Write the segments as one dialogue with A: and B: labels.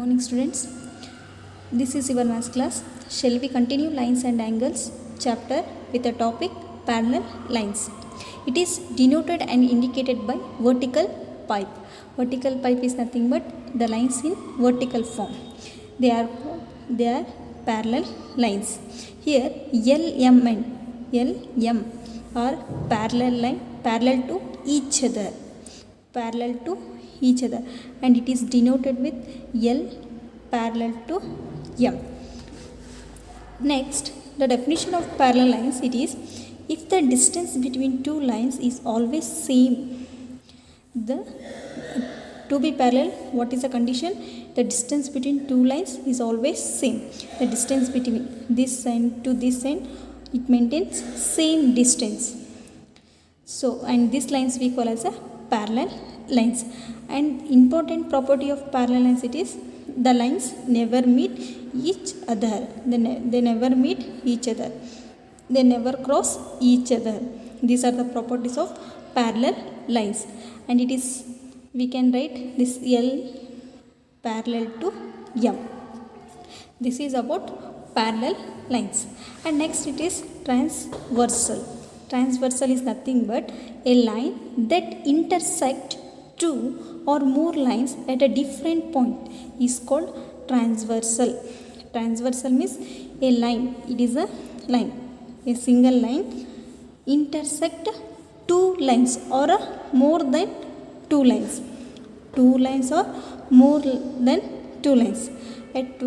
A: morning, students. This is your maths class. Shall we continue lines and angles chapter with the topic parallel lines? It is denoted and indicated by vertical pipe. Vertical pipe is nothing but the lines in vertical form. They are parallel lines. Here LM are parallel to each other. And it is denoted with L parallel to M. Next, the definition of parallel lines, it is if the distance between two lines is always same. To be parallel, what is the condition? The distance between two lines is always same. The distance between this end to this end, it maintains same distance. So, and these lines we call as a parallel lines. And important property of parallel lines, it is the lines never meet each other. They never meet each other. They never cross each other. These are the properties of parallel lines. And it is, we can write this L parallel to M. This is about parallel lines. And next it is transversal. Transversal is nothing but a line that intersects two or more lines at a different point is called transversal. Transversal means a line. It is a line. A single line intersect two lines or more than two lines. Two lines or more than two lines at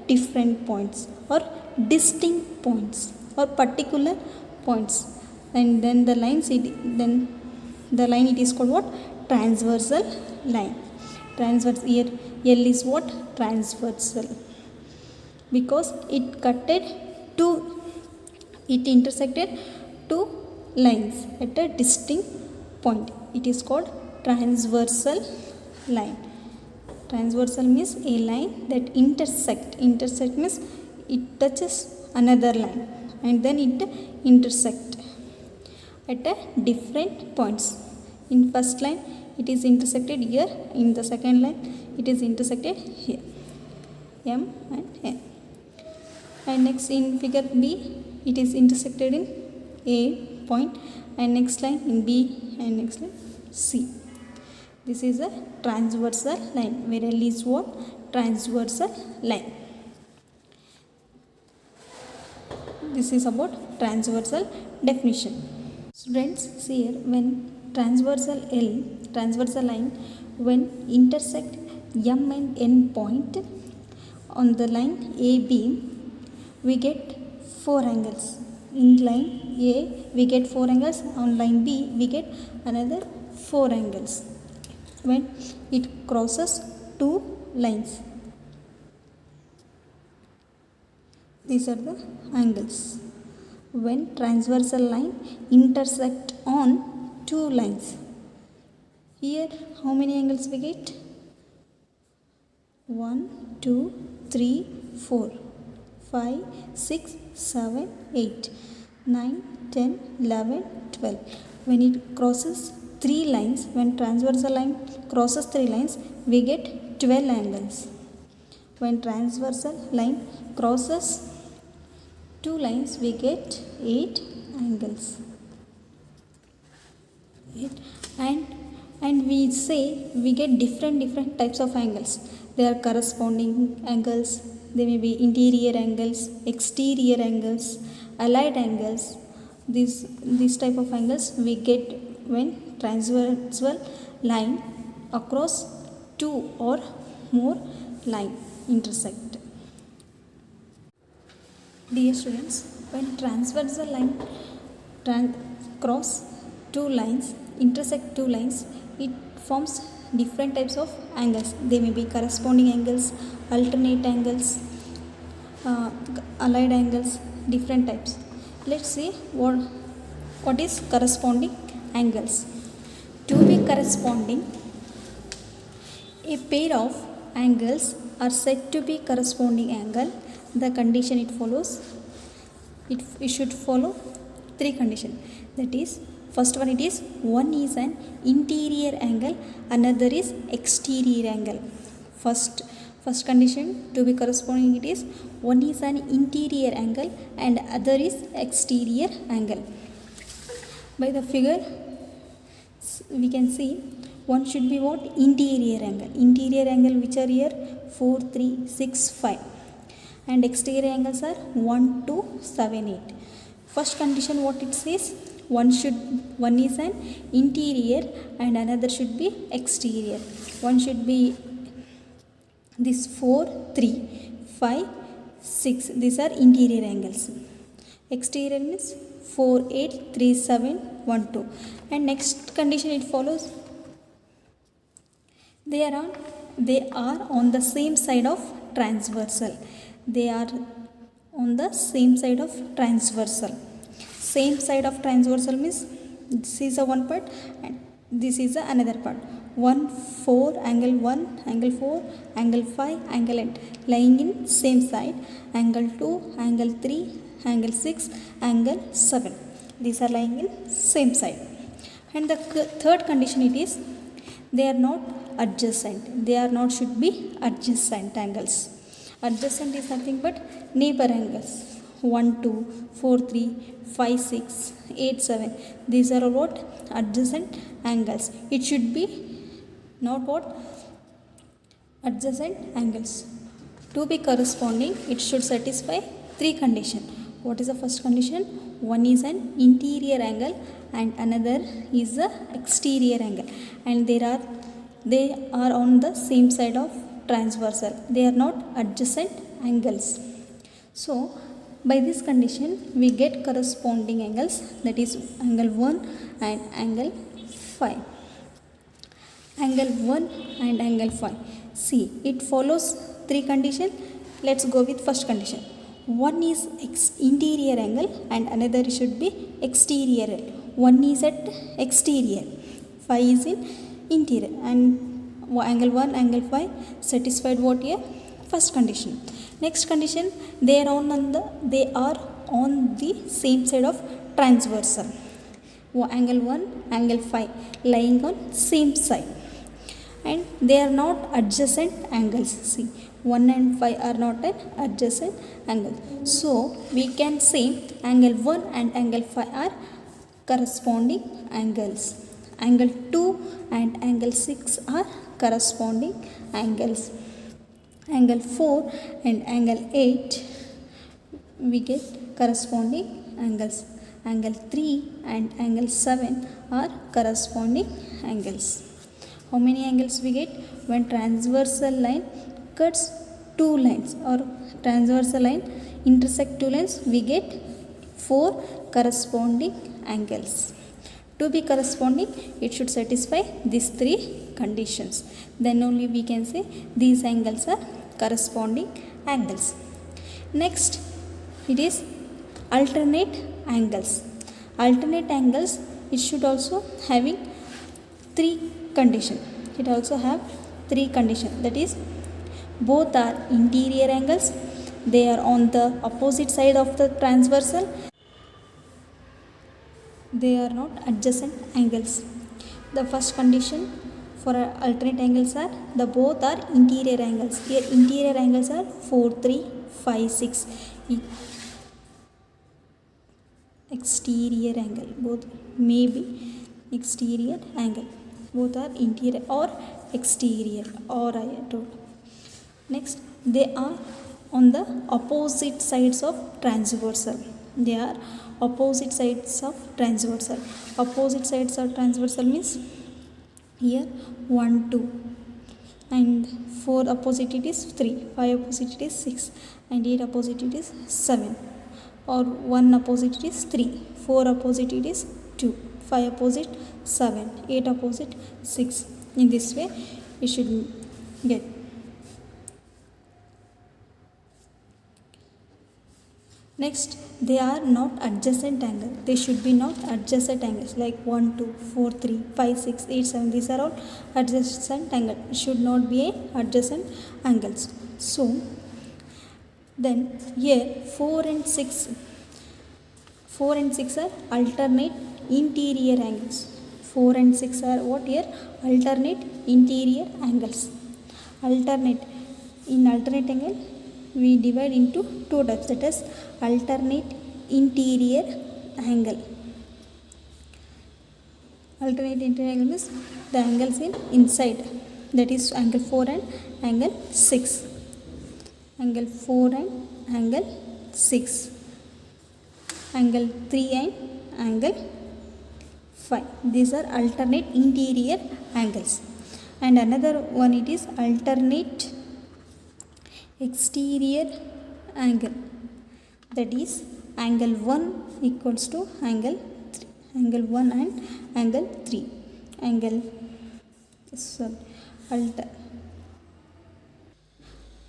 A: different points or distinct points or particular points, and then the line it is called what? Transversal line. Transversal, here L is what? Transversal, because it intersected two lines at a distinct point. It is called transversal line. Transversal means a line that intersect means it touches another line and then it intersect at a different points. In first line it is intersected here, in the second line it is intersected here, M and N. And next in figure B, it is intersected in A point, and next line in B, and next line C. This is a transversal line, where L is what? Transversal line. This is about transversal definition. Students, see here, when transversal line, when intersect M and N point on the line AB, we get 4 angles. In line A, we get 4 angles. On line B, we get another 4 angles. When it crosses two lines, these are the angles. When transversal line intersect on two lines, here how many angles we get? 1, 2, 3, 4, 5, 6, 7, 8, 9, 10, 11, 12. When it crosses 3 lines, when transversal line crosses 3 lines, we get 12 angles. When transversal line crosses 2 lines, we get 8 angles. And we say we get different types of angles. They are corresponding angles. They may be interior angles, exterior angles, allied angles. These type of angles we get when transversal line across 2 or more line intersect. Dear students, when transversal line cross 2 lines, intersect 2 lines, it forms different types of angles. They may be corresponding angles, alternate angles, allied angles, different types. Let's see what is corresponding angles. To be corresponding, a pair of angles are said to be corresponding angle. The condition it follows, it should follow 3 conditions. That is, first one, it is one is an interior angle, another is exterior angle. First First condition to be corresponding, it is one is an interior angle and other is exterior angle. By the figure we can see one should be what? Interior angle. Interior angle which are here 4, 3, 6, 5, and exterior angles are 1, 2, 7, 8. First condition what it says, one is an interior and another should be exterior. One should be this 4, 3, 5, 6, these are interior angles. Exterior means 4, 8, 3, 7, 1, 2. And next condition it follows, they are on the same side of transversal. They are on the same side of transversal. Same side of transversal means this is a one part and this is the another part. 1, 4, angle 1, angle 4, angle 5, angle 8 lying in same side. Angle 2, angle 3, angle 6, angle 7. These are lying in same side. And the third condition it is, they are not adjacent. They are not should be adjacent angles. Adjacent is nothing but neighbor angles. 1, 2, 4, 3, 5, 6, 8, 7. These are what? Adjacent angles. It should be not what? Adjacent angles. To be corresponding, it should satisfy three conditions. What is the first condition? One is an interior angle and another is the exterior angle, and they are on the same side of transversal. They are not adjacent angles. So by this condition we get corresponding angles, that is angle 1 and angle 5. Angle 1 and angle 5. See, it follows three conditions. Let's go with first condition. One is interior angle and another should be exterior. One is at exterior, 5 is in interior, and angle 1, angle 5 satisfied what here? First condition. Next condition, they are on the same side of transversal. Angle 1, angle 5 lying on same side, and they are not adjacent angles. See, 1 and 5 are not an adjacent angle. So we can say angle 1 and angle 5 are corresponding angles. Angle 2 and angle 6 are corresponding angles. Angle 4 and angle 8 we get corresponding angles. Angle 3 and angle 7 are corresponding angles. How many angles we get? When transversal line cuts two lines or transversal line intersect two lines, we get 4 corresponding angles. To be corresponding, it should satisfy these three conditions. Then only we can say these angles are corresponding angles. Next, it is alternate angles. Alternate angles, it should also having three conditions. It also have three conditions. That is, both are interior angles. They are on the opposite side of the transversal. They are not adjacent angles. The first condition for alternate angles are the both are interior angles. Here interior angles are 4, 3, 5, 6. Exterior angle, both may be exterior angle. Both are interior or exterior, or I told. Next, they are on the opposite sides of transversal. They are opposite sides of transversal. Opposite sides of transversal means here 1, 2, and 4 opposite it is 3, 5 opposite it is 6, and 8 opposite it is 7, or 1 opposite it is 3, 4 opposite it is 2, 5 opposite 7, 8 opposite 6. In this way you should get. Next, they are not adjacent angles. They should be not adjacent angles like 1, 2, 4, 3, 5, 6, 8, 7. These are all adjacent angles. It should not be adjacent angles. So, then here 4 and 6 are alternate interior angles. 4 and 6 are what here? Alternate interior angles. Alternate. In alternate angle we divide into two types, that is alternate interior angle. Alternate interior angle means the angles in inside, that is angle 4 and angle 6. Angle 4 and angle 6, angle 3 and angle 5. These are alternate interior angles. And another one, it is alternate exterior angle, that is angle 1 equals to angle 3, angle 1 and angle 3, angle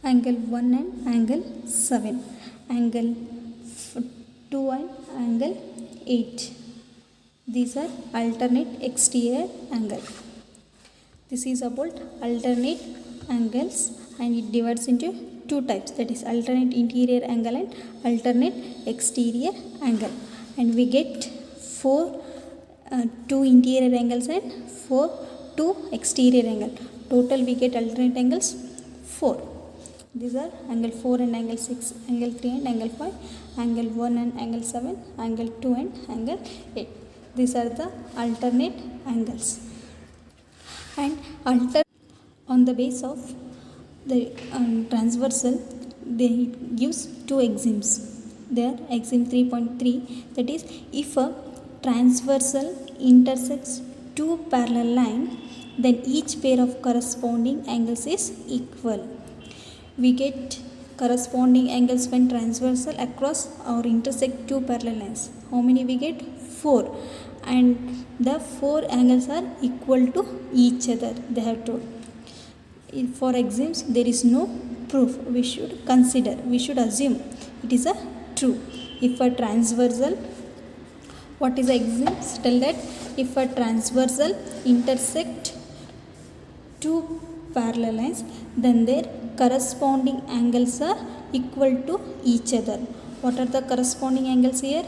A: angle 1 and angle 7, angle 2 and angle 8. These are alternate exterior angle. This is about alternate angles, and it divides into two types, that is alternate interior angle and alternate exterior angle. And we get two interior angles and two exterior angle. Total we get alternate angles 4. These are angle 4 and angle 6, angle 3 and angle 5, angle 1 and angle 7, angle 2 and angle 8. These are the alternate angles. And on the base of the transversal, they gives two axioms. There axiom 3.3, that is if a transversal intersects two parallel lines, then each pair of corresponding angles is equal. We get corresponding angles when transversal across or intersect two parallel lines. How many we get? 4. And the 4 angles are equal to each other, they have told. For axioms there is no proof, we should consider, we should assume it is a true. If a transversal, what is the axioms? Tell that if a transversal intersect two parallel lines, then their corresponding angles are equal to each other. What are the corresponding angles here?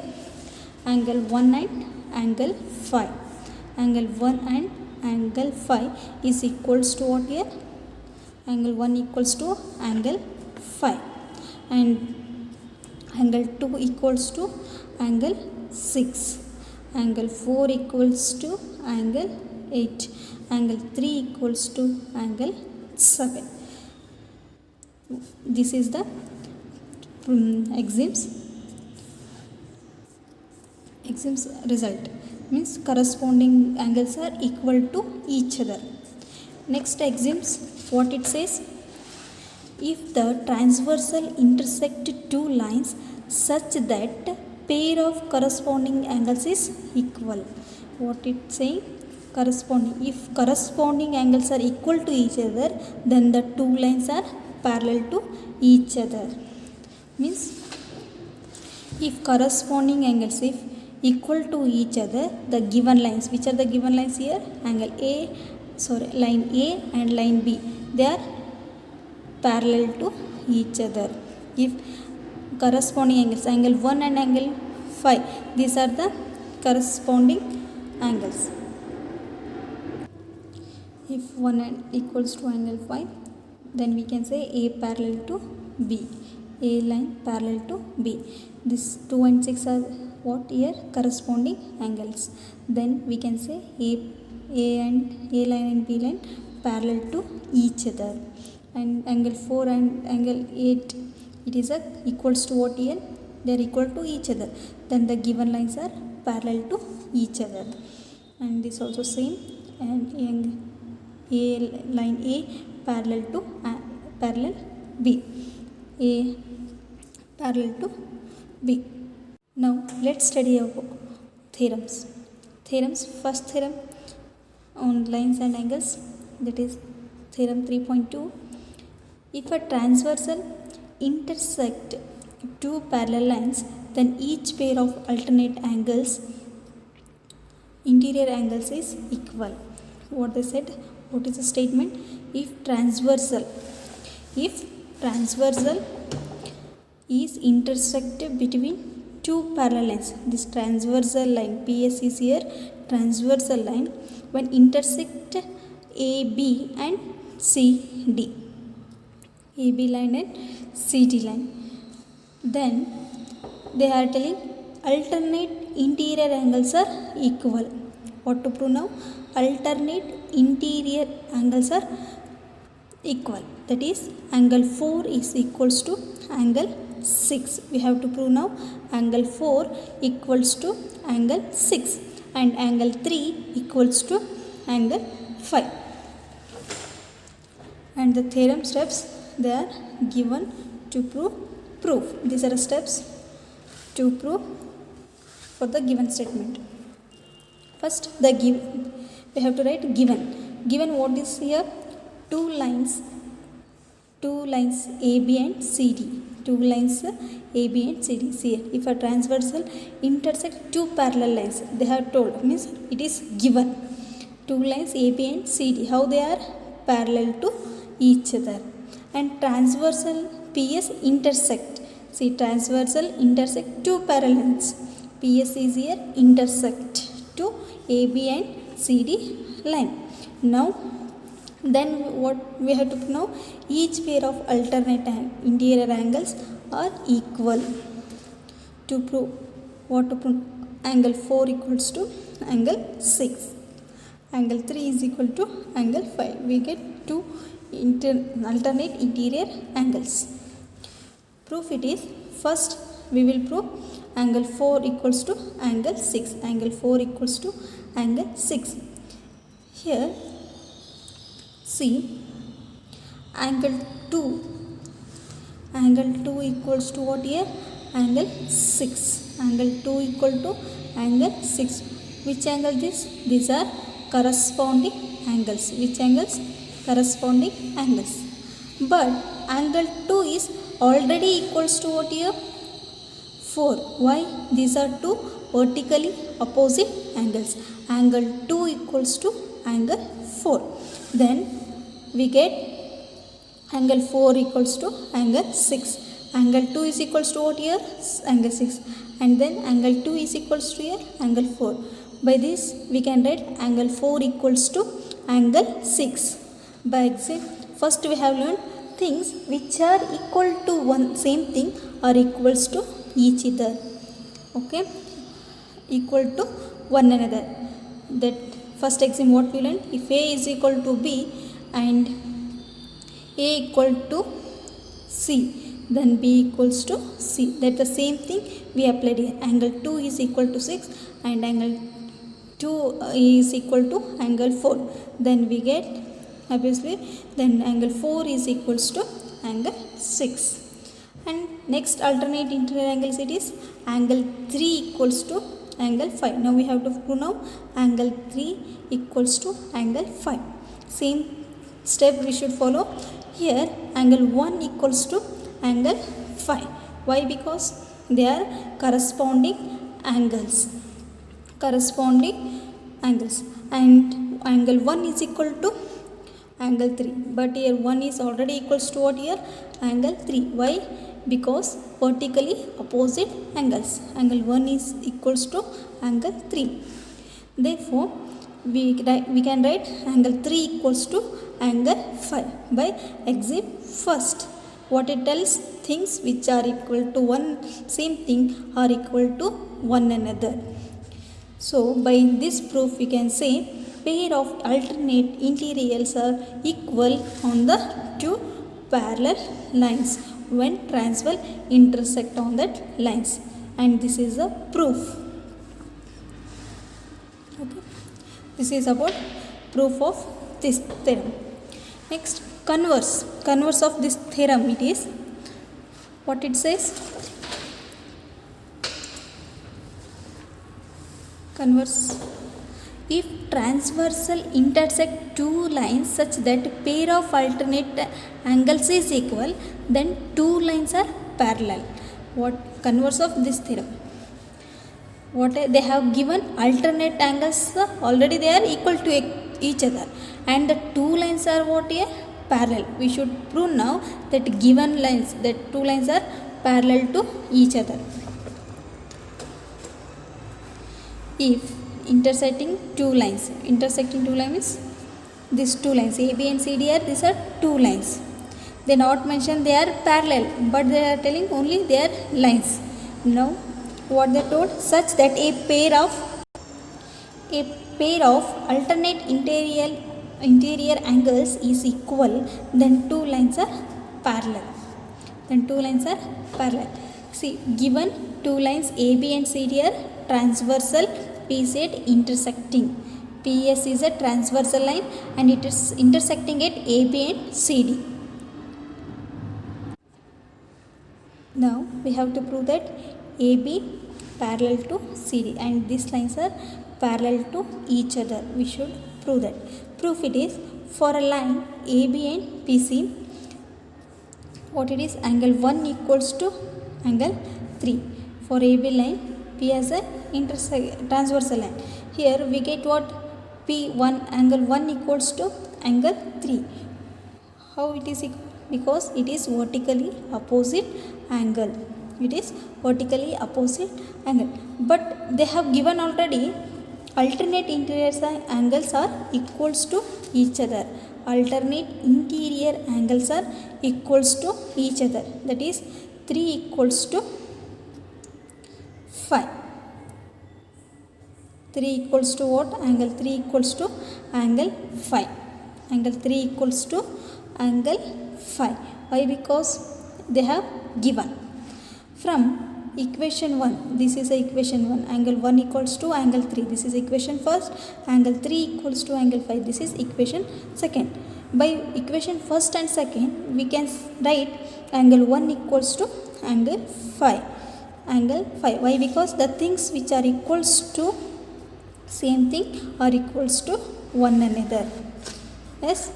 A: Angle 1 and angle 5. Angle 1 and angle 5 is equals to what here? Angle 1 equals to angle 5, and angle 2 equals to angle 6, angle 4 equals to angle 8, angle 3 equals to angle 7. This is the axioms result, means corresponding angles are equal to each other. Next axioms, what it says? If the transversal intersect two lines such that pair of corresponding angles is equal. What it saying? Corresponding. If corresponding angles are equal to each other, then the two lines are parallel to each other. Means if corresponding angles if equal to each other, the given lines, which are the given lines here? Line A and line B, they are parallel to each other. If corresponding angles, angle 1 and angle 5, these are the corresponding angles. If 1 equals to angle 5, then we can say A parallel to B, A line parallel to B. This 2 and 6 are what here? Corresponding angles. Then we can say A line and B line parallel to each other. And angle 4 and angle 8, it is equals to what here? They are equal to each other. Then the given lines are parallel to each other. And this also same. And line A parallel to parallel B. A parallel to B. Now let's study about theorems. First theorem on lines and angles, that is theorem 3.2. If a transversal intersect two parallel lines, then each pair of alternate angles, interior angles, is equal. What they said? What is the statement? If transversal is intersected between two parallel lines, this transversal line PS is here, transversal line, when intersect AB and CD, AB line and CD line. Then they are telling alternate interior angles are equal. What to prove now? Alternate interior angles are equal. That is, angle 4 is equals to angle 6. We have to prove now angle 4 equals to angle 6 and angle 3 equals to angle 5. And the theorem steps, they are given to prove proof. These are the steps to prove for the given statement. First, the given, we have to write given. Given what is here? Two lines AB and CD. Two lines AB and CD. See, if a transversal intersect two parallel lines, they have told, means it is given. Two lines AB and CD, how they are? Parallel to each other. And transversal PS intersect. See, transversal intersect two parallel lines. PS is here intersect to AB and CD line. Now, then what we have to know? Each pair of alternate interior angles are equal. To prove, what to prove? Angle 4 equals to angle 6. Angle 3 is equal to angle 5. We get two alternate interior angles. Proof it is, first we will prove angle 4 equals to angle 6. Angle 4 equals to angle 6. Here, see, angle 2 equals to what here? Angle 6. Angle 2 equal to angle 6. Which angle this? These are corresponding angles. Which angles? Corresponding angles. But angle 2 is already equals to what here? 4. Why? These are two vertically opposite angles. Angle 2 equals to angle 4. Then we get angle 4 equals to angle 6. Angle 2 is equals to what here? Angle 6. And then angle 2 is equals to here? Angle 4. By this we can write angle 4 equals to angle 6. By example, first we have learned things which are equal to one same thing are equals to each other. Okay? Equal to one another. That first example what we learned? If A is equal to B and A equal to C, then B equals to C. That the same thing we applied here. Angle 2 is equal to 6 and angle 2 is equal to angle 4. Then we get, obviously, then angle 4 is equals to angle 6. And next alternate interior angles, it is angle 3 equals to angle 5. Now we have to prove now angle 3 equals to angle 5. Same step we should follow. Here angle 1 equals to angle 5. Why? Because they are corresponding angles. Corresponding angles. And angle 1 is equal to angle 3. But here 1 is already equals to what here? Angle 3. Why? Because vertically opposite angles. Angle 1 is equals to angle 3. Therefore, we can write angle 3 equals to angle 5 by exit first. What it tells? Things which are equal to one same thing are equal to one another. So, by this proof we can say pair of alternate interiors are equal on the two parallel lines when transversal intersect on that lines, and this is a proof. Okay. This is about proof of this theorem. Next, converse of this theorem, it is what it says. Converse: if transversal intersect two lines such that pair of alternate angles is equal, then two lines are parallel. What converse of this theorem? What they have given alternate angles already they are equal to each other, and the two lines are what here? Parallel. We should prove now that given lines, that two lines are parallel to each other. If intersecting two lines means these two lines AB and CD are, these are two lines. They not mention they are parallel, but they are telling only they are lines. Now what they told, such that a pair of alternate interior angles is equal, then two lines are parallel. See, given two lines AB and CD are transversal, P said intersecting. PS is a transversal line and it is intersecting at AB and CD. Now we have to prove that AB parallel to CD and these lines are parallel to each other. We should prove that. Proof it is, for a line AB and PC, what it is, angle 1 equals to angle 3. For AB line, P as a transversal line. Here we get what, P1 angle 1 equals to angle 3. How it is equal? Because it is vertically opposite angle. But they have given already alternate interior angles are equals to each other. That is 3 equals to 5. 3 equals to what? Angle 3 equals to angle 5. Angle 3 equals to angle 5. Why? Because they have given. From equation 1, this is equation 1, angle 1 equals to angle 3, this is equation first. Angle 3 equals to angle 5, this is equation second. By equation first and second, we can write angle 1 equals to angle 5. Why? Because the things which are equals to same thing are equals to one another. Yes,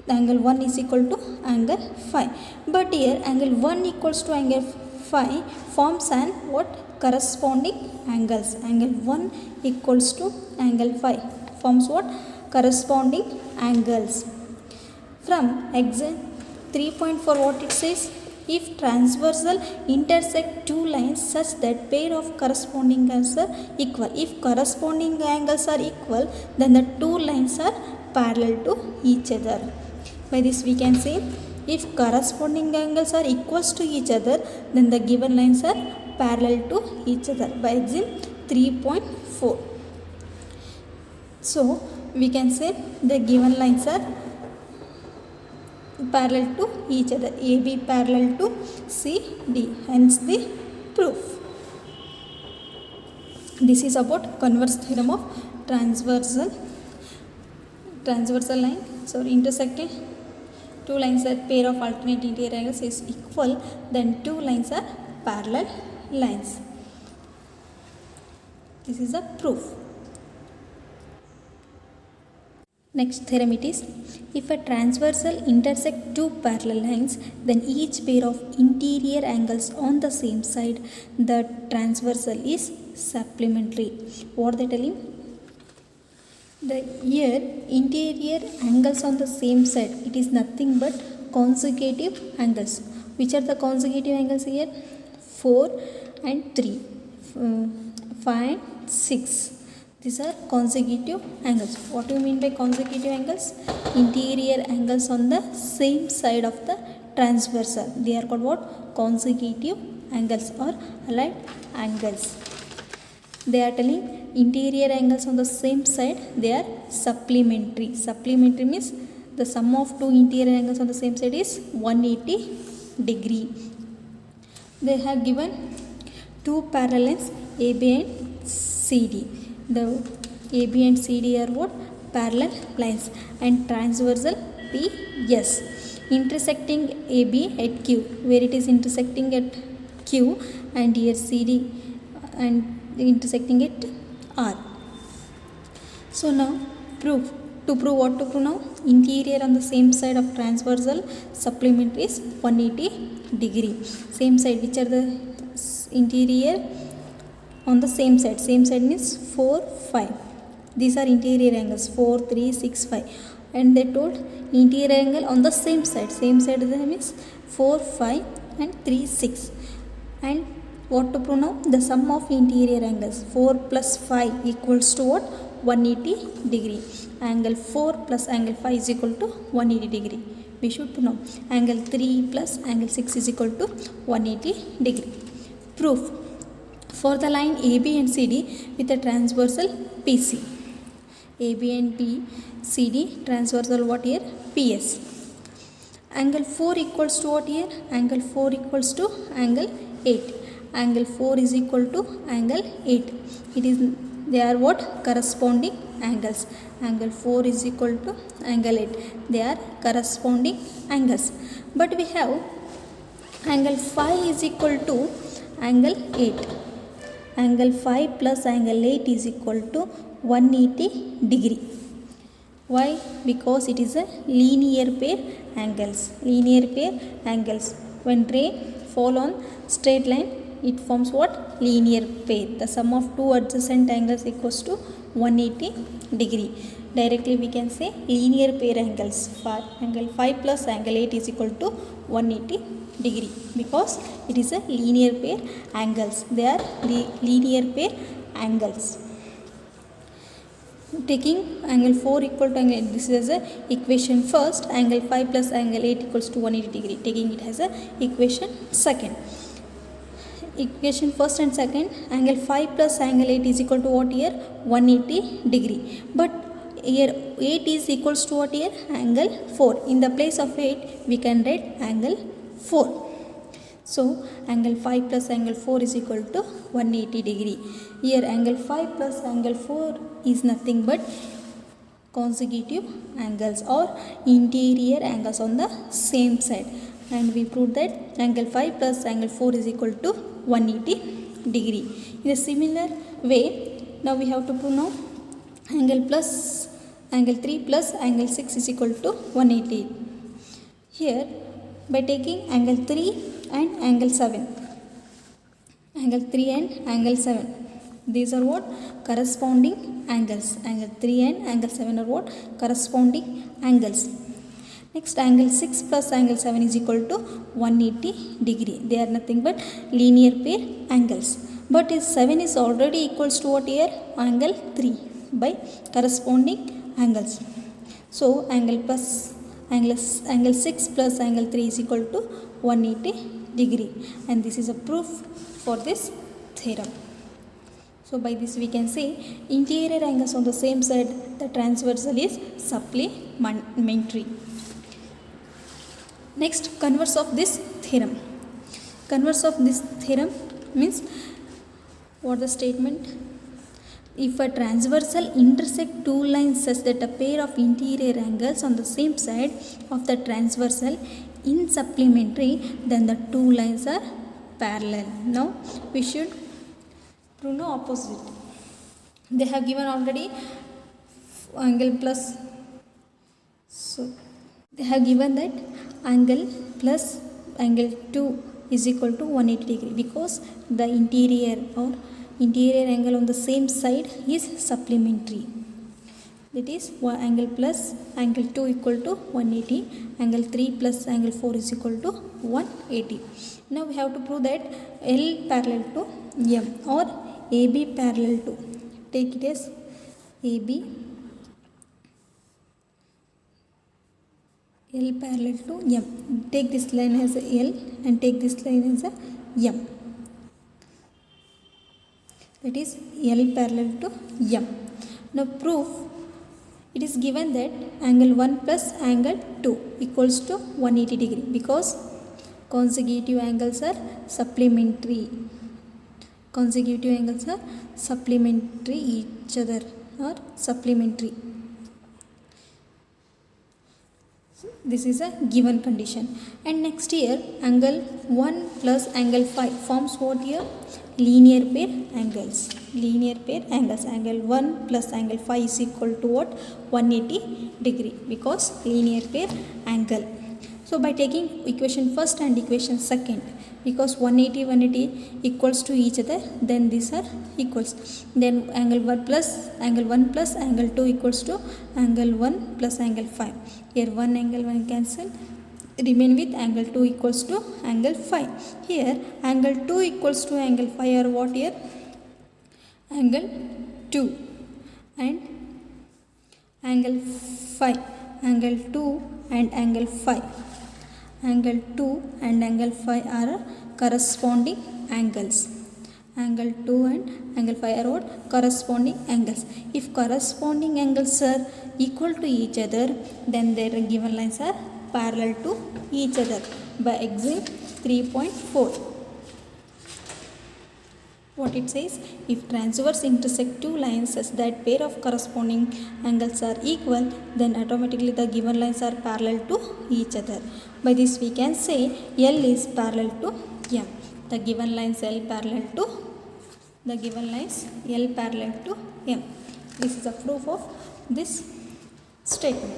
A: angle 1 is equal to angle 5. But here angle 1 equals to angle 5 forms an what? Corresponding angles. Angle 1 equals to angle 5 forms what? Corresponding angles. From example 3.4, what it says, if transversal intersect two lines such that pair of corresponding angles are equal. If corresponding angles are equal, then the two lines are parallel to each other. By this we can say, if corresponding angles are equals to each other, then the given lines are parallel to each other. By example 3.4. So we can say the given lines are parallel to each other. AB parallel to CD. Hence the proof. This is about converse theorem of transversal line. So intersecting two lines are pair of alternate interior angles is equal, then two lines are parallel lines. This is a proof. Next theorem it is, if a transversal intersect two parallel lines, then each pair of interior angles on the same side, the transversal is supplementary. What they telling? The here interior angles on the same side, it is nothing but consecutive angles. Which are the consecutive angles here? 4 and 3, 5 and 6. These are consecutive angles. What do you mean by consecutive angles? Interior angles on the same side of the transversal. They are called what? Consecutive angles or allied angles. They are telling interior angles on the same side, they are supplementary. Supplementary means the sum of two interior angles on the same side is 180 degree. They have given two parallels AB and CD. The AB and CD are what? Parallel lines, and transversal PS. Intersecting AB at Q, where it is intersecting at Q, and here CD and intersecting at R. So now proof. To prove what to prove now? Interior on the same side of transversal supplementary is 180 degree. Same side, which are the interior on the same side? Same side means 4, 5. These are interior angles 4, 3, 6, 5. And they told interior angle on the same side. Same side means 4, 5 and 3, 6. And what to prove now? The sum of interior angles 4 plus 5 equals to what? 180 degree. Angle 4 plus angle 5 is equal to 180 degree. we should know angle 3 plus angle 6 is equal to 180 degree. Proof. For the line AB and CD with a transversal PC. AB and CD transversal what here? PS. Angle 4 equals to what here? Angle 4 equals to angle 8. Angle 4 is equal to angle 8. It is, they are what? Corresponding angles. Angle 4 is equal to angle 8. They are corresponding angles. But we have angle 5 is equal to angle 8. Angle 5 plus angle 8 is equal to 180 degree. Why? Because it is a linear pair angles. Linear pair angles. When ray fall on straight line, it forms what? Linear pair. The sum of two adjacent angles equals to 180 degree. Directly we can say linear pair angles. Angle 5 plus angle 8 is equal to 180 degree because it is a linear pair angles. They are linear pair angles. Taking angle 4 equal to angle 8, this is a equation first. Angle 5 plus angle 8 equals to 180 degree. Taking it as a equation second. Equation first and second, angle 5 plus angle 8 is equal to what here? 180 degree. But here 8 is equals to what here? Angle 4. In the place of 8, we can write angle 4. So, angle 5 plus angle 4 is equal to 180 degree. Here angle 5 plus angle 4 is nothing but consecutive angles or interior angles on the same side. And we proved that angle 5 plus angle 4 is equal to 180 degree. In a similar way, now we have to prove now angle 3 plus angle 6 is equal to 180. Here, by taking angle 3 and angle 7. Angle 3 and angle 7. These are what? Corresponding angles. Angle 3 and angle 7 are what? Corresponding angles. Next, angle 6 plus angle 7 is equal to 180 degree. They are nothing but linear pair angles. But if 7 is already equals to what here? Angle 3 by corresponding angles. So, angle 6 plus angle 3 is equal to 180 degree. And this is a proof for this theorem. So, by this we can say interior angles on the same side, the transversal is supplementary. Next, converse of this theorem. Converse of this theorem means what the statement? If a transversal intersect two lines such that a pair of interior angles on the same side of the transversal in supplementary, then the two lines are parallel. Now we should prove no opposite. They have given already angle plus. So they have given that angle plus angle 2 is equal to 180 degree because the interior angle on the same side is supplementary. That is angle plus angle 2 equal to 180, angle 3 plus angle 4 is equal to 180. Now we have to prove that L parallel to M or AB parallel to, take it as AB, L parallel to M. Take this line as a L and take this line as a M. That is L parallel to M. Now proof, it is given that angle 1 plus angle 2 equals to 180 degree because consecutive angles are supplementary. Consecutive angles are supplementary each other or supplementary. This is a given condition. And next here, angle 1 plus angle 5 forms what here? Linear pair angles. Linear pair angles. Angle 1 plus angle 5 is equal to what? 180 degree because linear pair angle. So by taking equation first and equation second, because 180 equals to each other, then these are equals. Then angle 1 plus angle 2 equals to angle 1 plus angle 5. Here one angle 1 cancel, remain with angle 2 equals to angle 5. Here angle 2 equals to angle 5 are what here? Angle 2 and angle 5. Angle 2 and angle phi. Angle 2 and angle phi are corresponding angles. Angle 2 and angle phi are what? Corresponding angles. If corresponding angles are equal to each other, then their given lines are parallel to each other by example 3.4. What it says, if transverse intersect two lines such that pair of corresponding angles are equal, then automatically the given lines are parallel to each other. By this we can say L is parallel to M. The given lines L parallel to M. This is a proof of this statement.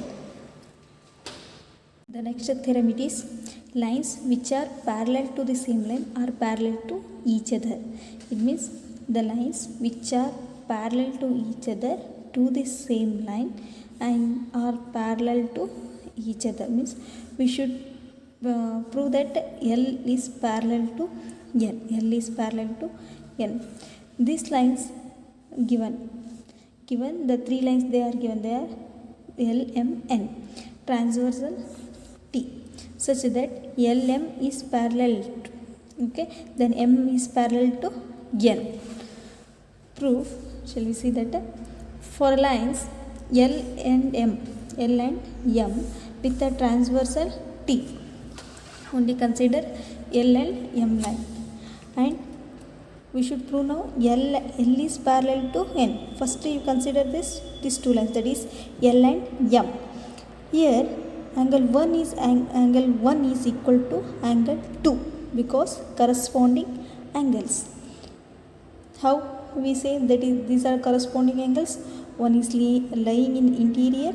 A: The next theorem it is, lines which are parallel to the same line are parallel to each other. It means the lines which are parallel to each other to the same line and are parallel to each other. Means we should prove that L is parallel to N. L is parallel to N. These lines given the three lines they are given, they are L, M, N. Transversal T, such that LM is parallel to, okay, then M is parallel to N. Proof, shall we see that for lines L and M with a transversal T, only consider L and M line, and we should prove now L is parallel to N. First you consider these two lines, that is L and M. Here angle 1 is equal to angle 2 because corresponding angles. How we say that these are corresponding angles? One is lying in interior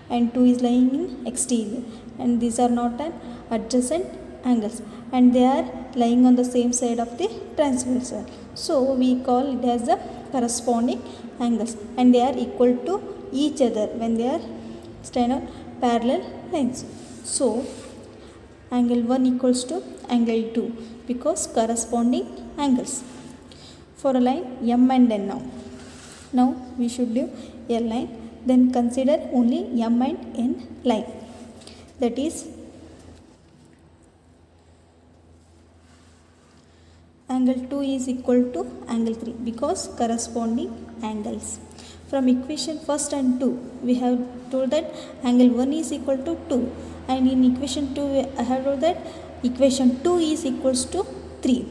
A: and 2 is lying in exterior, and these are not an adjacent angles and they are lying on the same side of the transversal. So we call it as the corresponding angles, and they are equal to each other when they are stand on parallel lines. So angle 1 equals to angle 2 because corresponding angles. For a line M and N now we should do L line, then consider only M and N line, that is angle 2 is equal to angle 3 because corresponding angles. From equation first and 2 we have told that angle 1 is equal to 2, and in equation 2 I have told that equation 2 is equals to 3.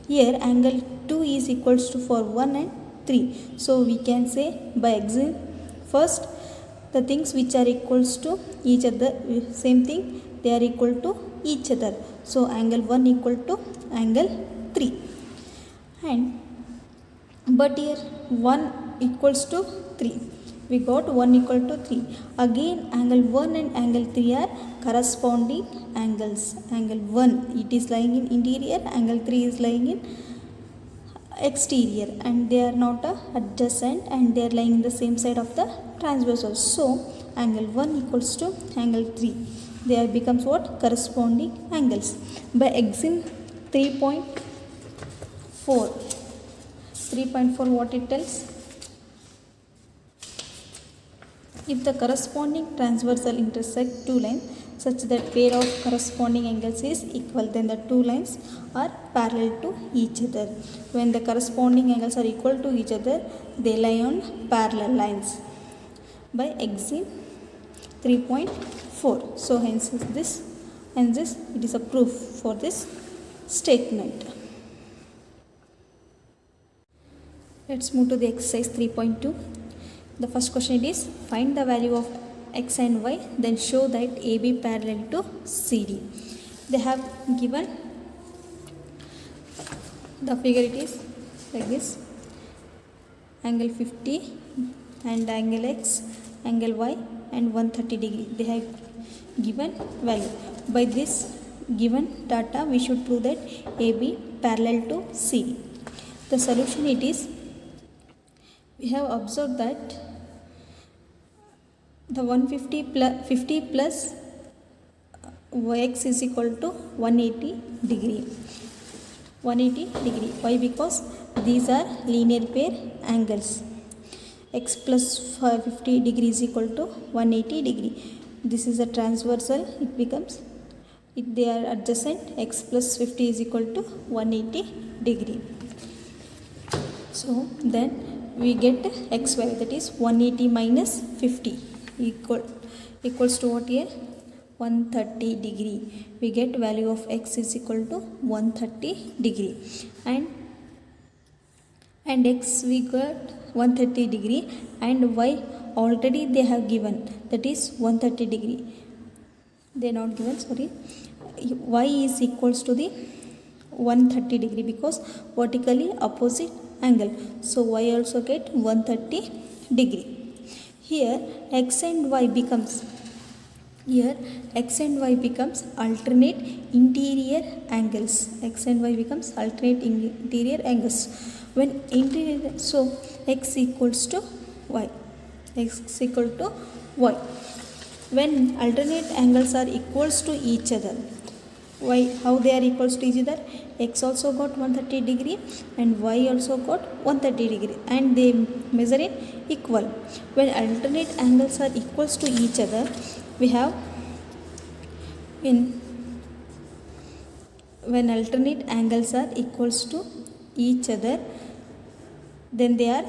A: Here angle 2 is equals to for 1 and 3. So we can say by example first the things which are equals to each other, same thing, they are equal to each other. So angle 1 equal to angle 3, and but here 1 equals to 3, we got 1 equal to 3. Again angle 1 and angle 3 are corresponding angles. Angle 1 it is lying in interior, angle 3 is lying in exterior, and they are not adjacent and they are lying in the same side of the transversal. So angle 1 equals to angle 3, they are becomes what? Corresponding angles. By example 3.4 what it tells, if the corresponding transversal intersect two lines such that pair of corresponding angles is equal, then the two lines are parallel to each other. When the corresponding angles are equal to each other, they lie on parallel lines. By example 3.4. So hence this it is a proof for this statement. Let's move to the exercise 3.2. The first question is, find the value of x and y, then show that AB parallel to CD. They have given the figure, it is like this: angle 50 and angle x, angle y and 130 degree. They have given value. By this given data we should prove that AB parallel to CD. The solution it is, we have observed that the 50 plus x is equal to 180 degree. Why? Because these are linear pair angles. X plus 50 degree is equal to 180 degree. this is a transversal, it becomes, if they are adjacent, x plus 50 is equal to 180 degree. So then we get x value, that is 180 minus 50 equals to what here? 130 degree. We get value of x is equal to 130 degree, and x we got 130 degree, and y already they have given, that is 130 degree. They are not given, sorry. Y is equals to the 130 degree because vertically opposite angle. So y also get 130 degree. Here x and y becomes alternate interior angles. X and y becomes alternate interior angles. When interior, so x equals to y. X equal to y. When alternate angles are equals to each other, why, how they are equals to each other? X also got 130 degree and y also got 130 degree, and they measure in equal. When alternate angles are equals to each other, we have when alternate angles are equals to each other, then they are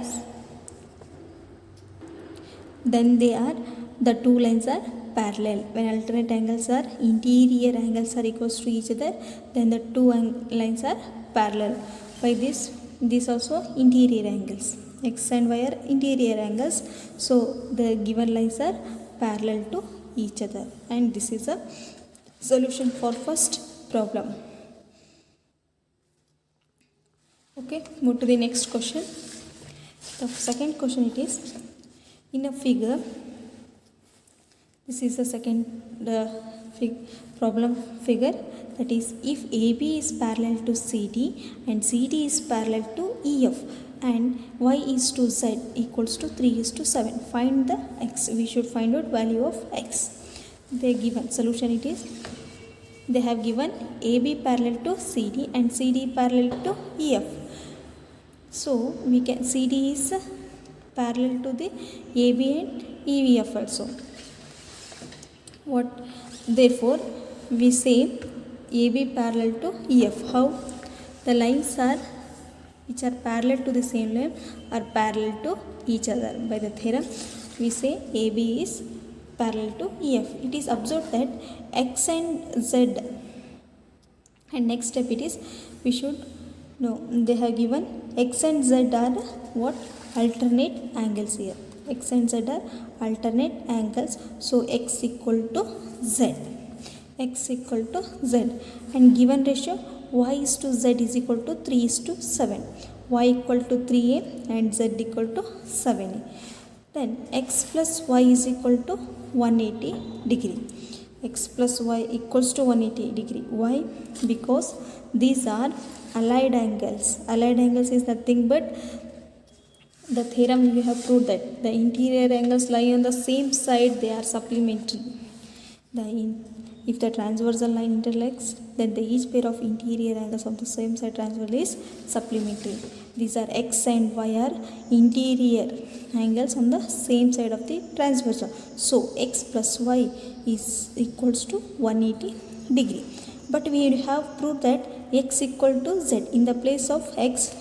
A: the two lines are parallel. When alternate angles are interior angles are equals to each other, then the two lines are parallel. By this also interior angles, x and y are interior angles, so the given lines are parallel to each other, and this is a solution for first problem. Okay, move to the next question. The second question, it is, in a figure, this is the second problem figure, that is, if AB is parallel to CD and CD is parallel to EF and Y is to Z equals to 3:7, find the X. We should find out value of X. They given solution, it is, they have given AB parallel to CD and CD parallel to EF. So we can, CD is parallel to the AB and EF also. Therefore we say AB parallel to EF. How? The lines are which are parallel to the same line are parallel to each other. By the theorem we say AB is parallel to EF. It is observed that X and Z, and next step it is, we should know, they have given X and Z are what? Alternate angles here. X and Z are alternate angles, so X equal to Z. X equal to Z, and given ratio Y is to Z is equal to 3:7. Y equal to 3A and Z equal to 7A. Then X plus Y is equal to 180 degree. X plus Y equals to 180 degree. Why? Because these are allied angles. Allied angles is nothing but, the theorem we have proved that the interior angles lie on the same side, they are supplementary. If the transversal line intersects, then the each pair of interior angles of the same side transversal is supplementary. These are X and Y are interior angles on the same side of the transversal. So X plus Y is equals to 180 degree. But we have proved that X equal to Z. In the place of X,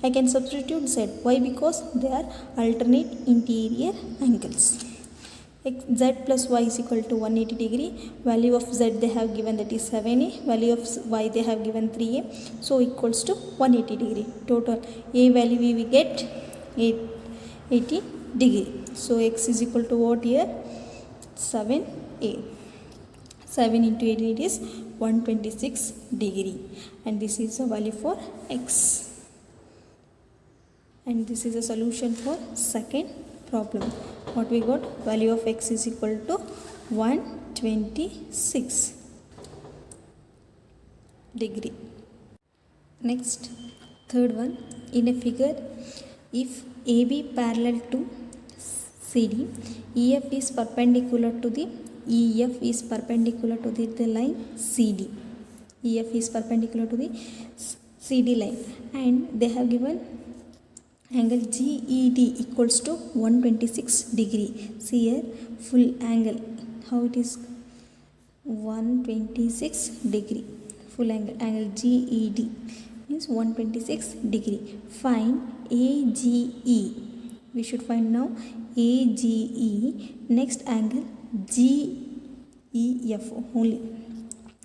A: I can substitute Z. Why? Because they are alternate interior angles. Z plus Y is equal to 180 degree. Value of Z they have given, that is 7A. Value of Y they have given 3A. So equals to 180 degree. Total A value we will get 80 degree. So X is equal to what here? 7A. 7 into 80, it is 126 degree. And this is the value for X. And this is a solution for second problem. What we got? Value of X is equal to 126 degree. Next, third one. In a figure, if AB parallel to CD, EF is perpendicular to the line CD. EF is perpendicular to the CD line, and they have given angle GED equals to 126 degree. See here, full angle. how it is 126 degree. Full angle GED means 126 degree. Find AGE. We should find now AGE. Next angle GEF, only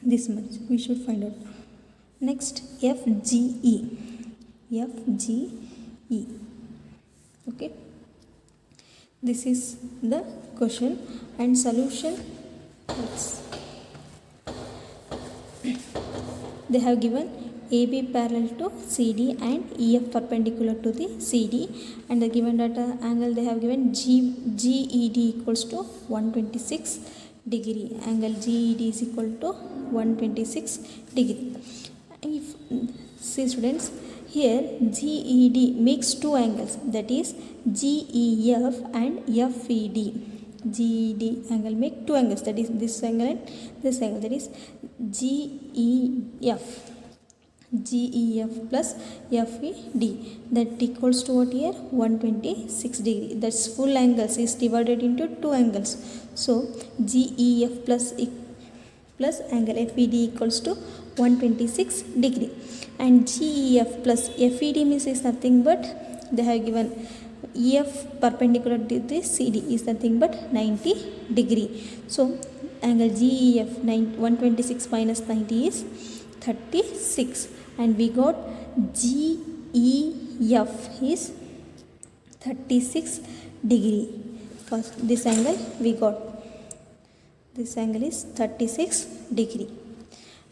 A: this much we should find out. Next FGE. Okay, this is the question and solution. They have given AB parallel to CD and EF perpendicular to the CD, and the given data angle they have given GED equals to 126 degree. Angle GED is equal to 126 degree. If see students, here GED makes two angles, that is GEF and FED. GED angle make two angles, that is this angle and this angle, that is GEF plus FED, that equals to what here 126 degree. That's full angles is divided into two angles, so GEF plus angle FED equals to 126 degree, and GEF plus FED means is nothing but they have given EF perpendicular to the CD is nothing but 90 degree. So angle GEF 126 minus 90 is 36, and we got GEF is 36 degree. First this angle we got, this angle is 36 degree.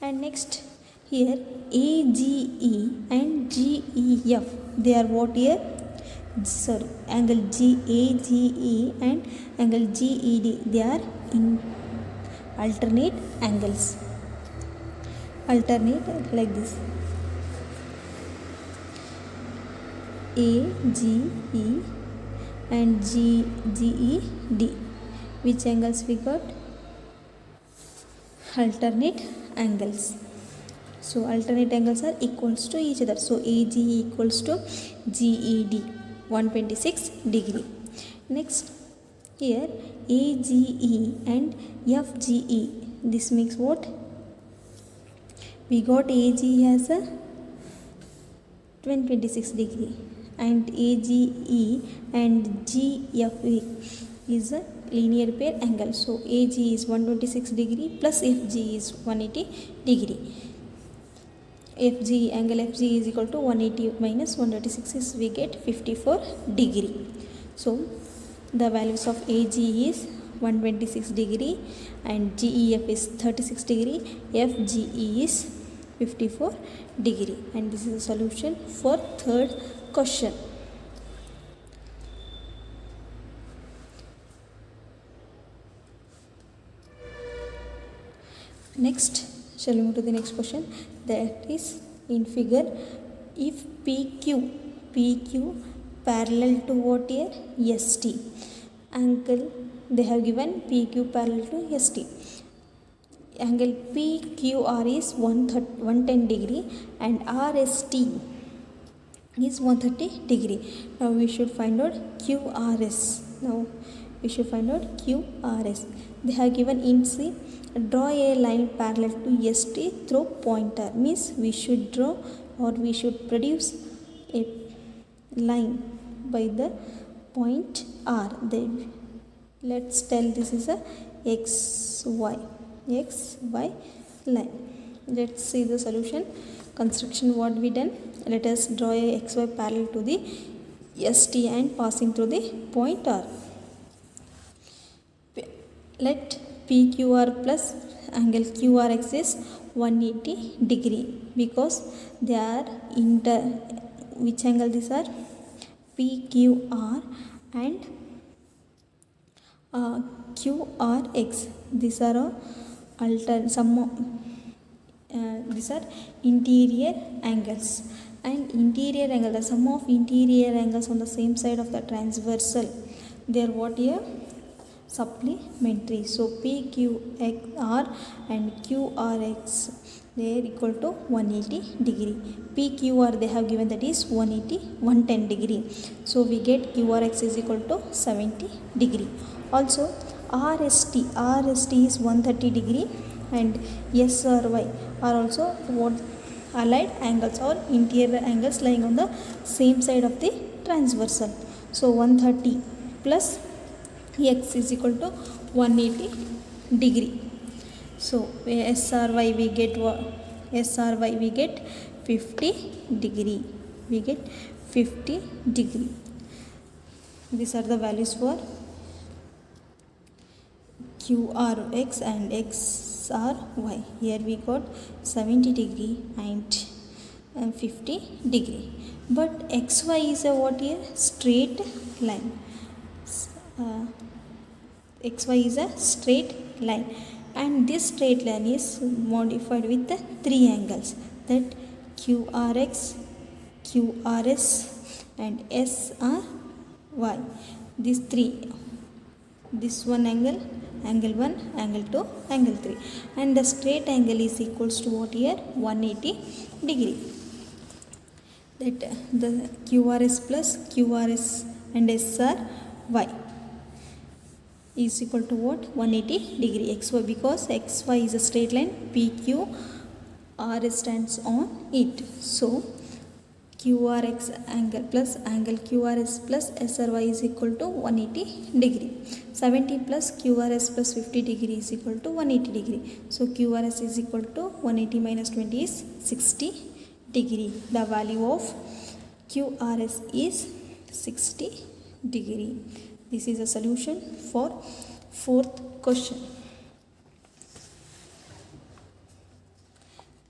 A: And next here AGE and GEF, they are what here, sorry, angle AGE and angle GED, they are in alternate angles, alternate like this, AGE and GED. Which angles we got? Alternate angles. So alternate angles are equals to each other, so AGE equals to GED 126 degree. Next here AGE and FGE, this makes what? We got AGE as a 126 degree and AGE and GFE is a linear pair angle, so AG is 126 degree plus FG is 180 degree. Angle FG is equal to 180 minus 126 is we get 54 degree. So the values of AG is 126 degree and GEF is 36 degree, FGE is 54 degree, and this is a solution for third question. Next, shall we move to the next question? That is in figure, if PQ parallel to what here? ST. Angle they have given PQ parallel to ST. Angle PQR is 110 degree and RST is 130 degree. Now we should find out QRS. They have given in C, draw a line parallel to ST through pointer, means we should draw or we should produce a line by the point R. Then let's tell this is a XY line. Let's see the solution. Construction what we done. Let us draw a XY parallel to the ST and passing through the point R. Let PQR plus angle QRX is 180 degree because they are which angle these are? PQR and QRX. These are these are interior angles, and interior angle, the sum of interior angles on the same side of the transversal, they are what here? Supplementary. So PQR and QRX, they are equal to 180 degree. PQR they have given, that is 110 degree. So we get QRX is equal to 70 degree. Also RST is 130 degree, and S or Y are also what allied angles or interior angles lying on the same side of the transversal. So 130 plus X is equal to 180 degree. So SRY we get 50 degree. We get 50 degree. These are the values for QRX and XRY. Here we got 70 degree and 50 degree. But XY is a what here? Straight line. XY is a straight line, and this straight line is modified with the three angles, that QRX, QRS and SRY. These three, this one angle, angle 1, angle 2, angle 3, and the straight angle is equals to what here? 180 degree. That the QRS plus QRS and SRY is equal to what? 180 degree. XY, because XY is a straight line, PQ RS stands on it. So QRX angle plus angle QRS plus SRY is equal to 180 degree. 70 plus QRS plus 50 degree is equal to 180 degree. So QRS is equal to 180 minus 20 is 60 degree. The value of QRS is 60 degree. This is a solution for fourth question.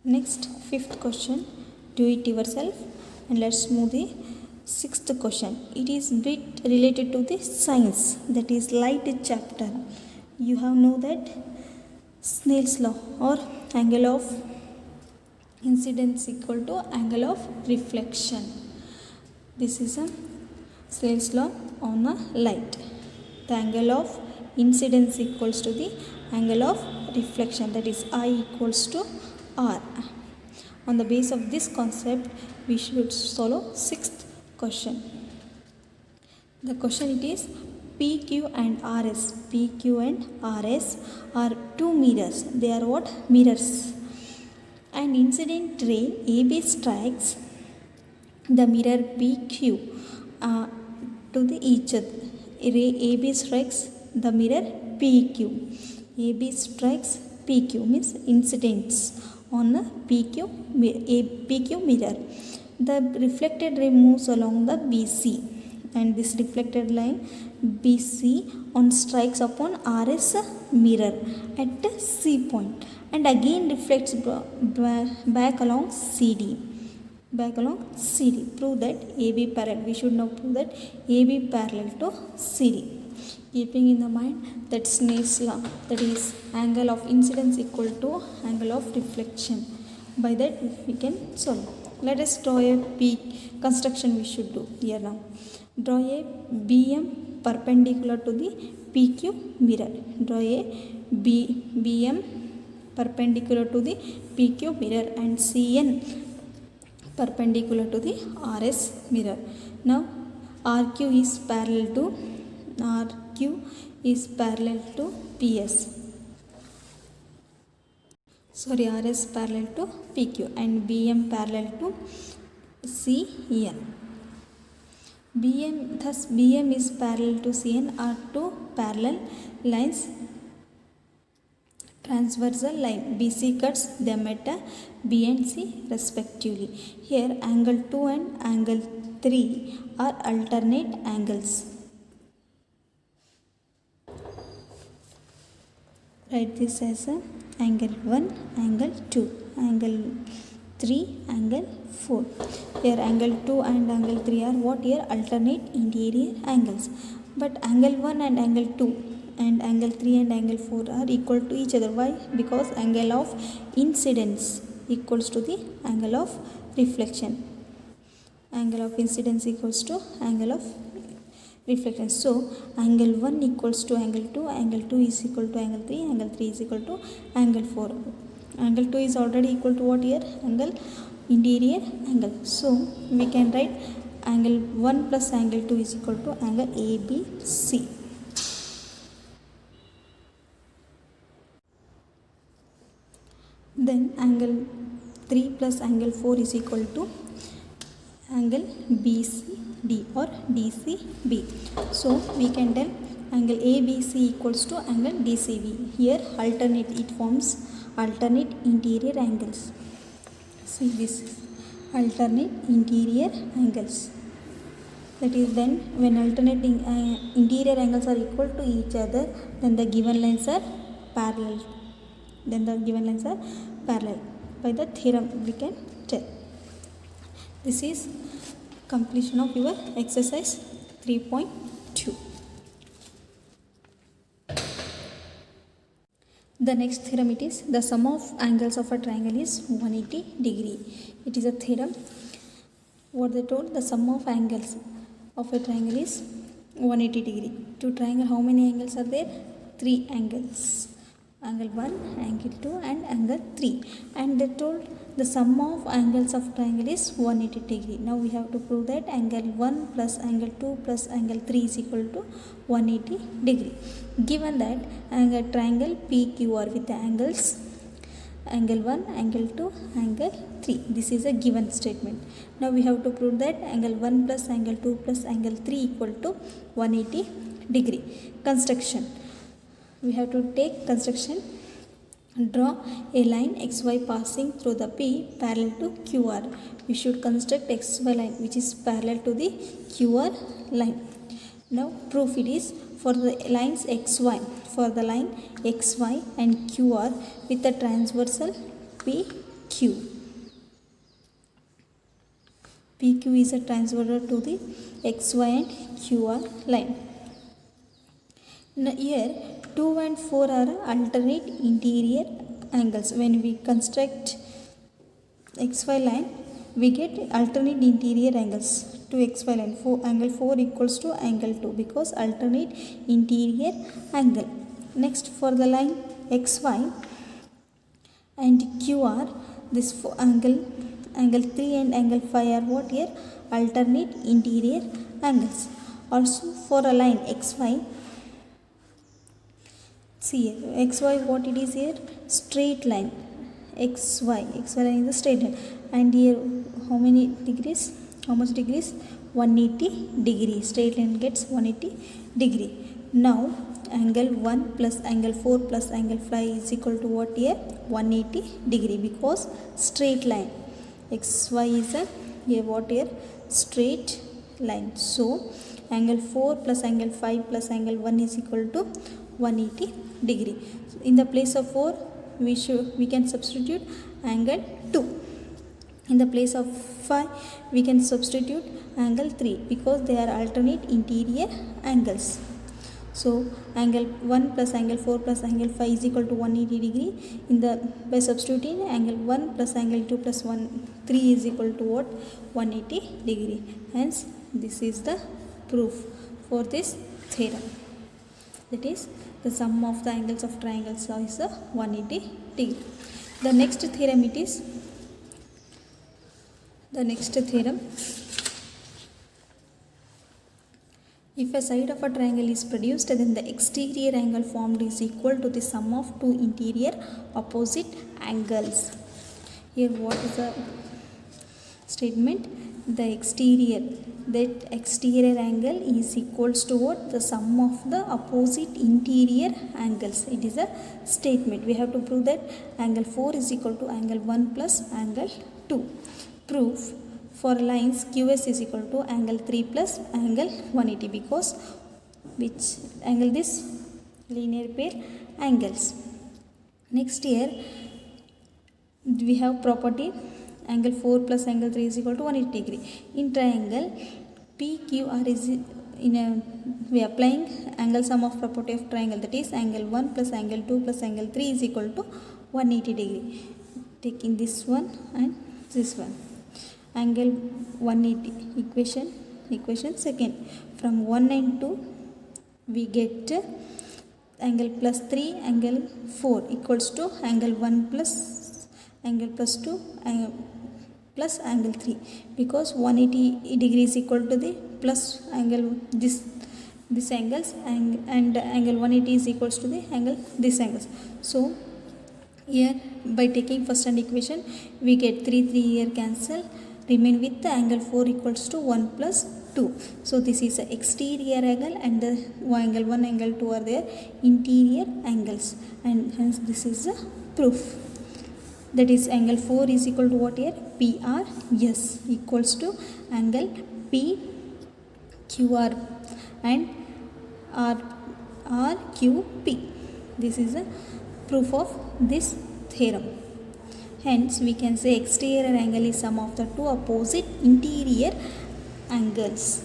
A: Next, fifth question. Do it yourself. And let's move the sixth question. It is bit related to the science, that is light chapter. You have know that Snell's law or angle of incidence equal to angle of reflection. This is a Snell's law on a light. The angle of incidence equals to the angle of reflection, that is I equals to R. On the base of this concept, we should solve sixth question. The question it is, PQ and RS. PQ and RS are two mirrors. They are what? Mirrors. An incident ray AB strikes the mirror PQ to the each other. Ray AB strikes the mirror PQ. AB strikes PQ means incidents on the PQ mirror. The reflected ray moves along the BC, and this reflected line BC on strikes upon RS mirror at C point, and again reflects back along CD. Prove that AB parallel. We should now prove that AB parallel to CD. Keeping in the mind that Snell's law, that is angle of incidence equal to angle of reflection. By that we can solve. Let us draw a P construction we should do here now. Draw a BM perpendicular to the PQ mirror. Draw a BM perpendicular to the PQ mirror and CN perpendicular to the RS mirror. Now RQ is parallel to PS. RS parallel to PQ and BM parallel to CN. Thus BM is parallel to CN are two parallel lines. Transversal line BC cuts them at B and C respectively. Here angle 2 and angle 3 are alternate angles. Write this as angle 1, angle 2, angle 3, angle 4. Here angle 2 and angle 3 are what? Here alternate interior angles. But angle 1 and angle 2 and angle 3 and angle 4 are equal to each other. Why? Because angle of incidence equals to the angle of reflection. Angle of incidence equals to angle of reflection. So angle 1 equals to angle 2, angle 2 is equal to angle 3, angle 3 is equal to angle 4. Angle 2 is already equal to what here? Angle interior angle. So we can write angle 1 plus angle 2 is equal to angle ABC. then angle 3 plus angle 4 is equal to angle BCD or DCB. So we can tell angle ABC equals to angle DCB. Here alternate, it forms alternate interior angles. See, this is alternate interior angles. That is, then when alternating interior angles are equal to each other, then the given lines are parallel. By the theorem we can tell. This is completion of your exercise 3.2. The next theorem, it is the sum of angles of a triangle is 180 degree. It is a theorem. What they told, the sum of angles of a triangle is 180 degree. To triangle, how many angles are there? 3 angles. Angle 1, angle 2 and angle 3. And they told the sum of angles of triangle is 180 degree. Now we have to prove that angle 1 plus angle 2 plus angle 3 is equal to 180 degree. Given that angle triangle PQR with the angles angle 1, angle 2, angle 3. This is a given statement. Now we have to prove that angle 1 plus angle 2 plus angle 3 equal to 180 degree. Construction. We have to take construction. Draw a line XY passing through the P parallel to QR. We should construct XY line which is parallel to the QR line. Now proof it is for the lines XY, for the line XY and QR with the transversal PQ. PQ is a transversal to the XY and QR line. Now here 2 and 4 are alternate interior angles. When we construct XY line, we get alternate interior angles to XY line. Angle 4 equals to angle 2 because alternate interior angle. Next, for the line XY and QR, this angle 3 and angle 5 are what here? Alternate interior angles. Also for a line XY, see XY what it is here? Straight line. XY line is a straight line. And here how many degrees? How much degrees? 180 degree. Straight line gets 180 degree. Now angle 1 plus angle 4 plus angle 5 is equal to what here? 180 degree because straight line. XY is a here what here? Straight line. So angle 4 plus angle 5 plus angle 1 is equal to 180 degree. So in the place of 4 we can substitute angle 2. In the place of 5 we can substitute angle 3 because they are alternate interior angles. So angle 1 plus angle 4 plus angle 5 is equal to 180 degree. By substituting angle 1 plus angle 2 plus 3 is equal to what? 180 degree. Hence this is the proof for this theorem. That is, the sum of the angles of triangles is 180 degree. The next theorem, it is the next theorem. If a side of a triangle is produced, then the exterior angle formed is equal to the sum of two interior opposite angles. Here what is the statement? The exterior angle is equals to what? The sum of the opposite interior angles. It is a statement. We have to prove that angle 4 is equal to angle 1 plus angle 2. Proof: for lines QS is equal to angle 3 plus angle 180 because which angle? This linear pair angles. Next here we have property angle 4 plus angle 3 is equal to 180 degree. In triangle PQR is we are applying angle sum of property of triangle, that is angle 1 plus angle 2 plus angle 3 is equal to 180 degree. Taking this one and this one, angle 180 equation second, from 1 and 2 we get angle plus 3 angle 4 equals to angle 1 plus angle plus 2 plus angle 3 because 180 degree is equal to the plus angle this angles and angle 180 is equals to the angle this angles. So Here by taking first hand equation we get 3 here cancel, remain with the angle 4 equals to 1 plus 2. So this is the exterior angle and the angle 1 angle 2 are their interior angles, and hence this is the proof. That is angle 4 is equal to what here? PRS equals to angle PQR and RQP. This is a proof of this theorem. Hence we can say exterior angle is sum of the two opposite interior angles.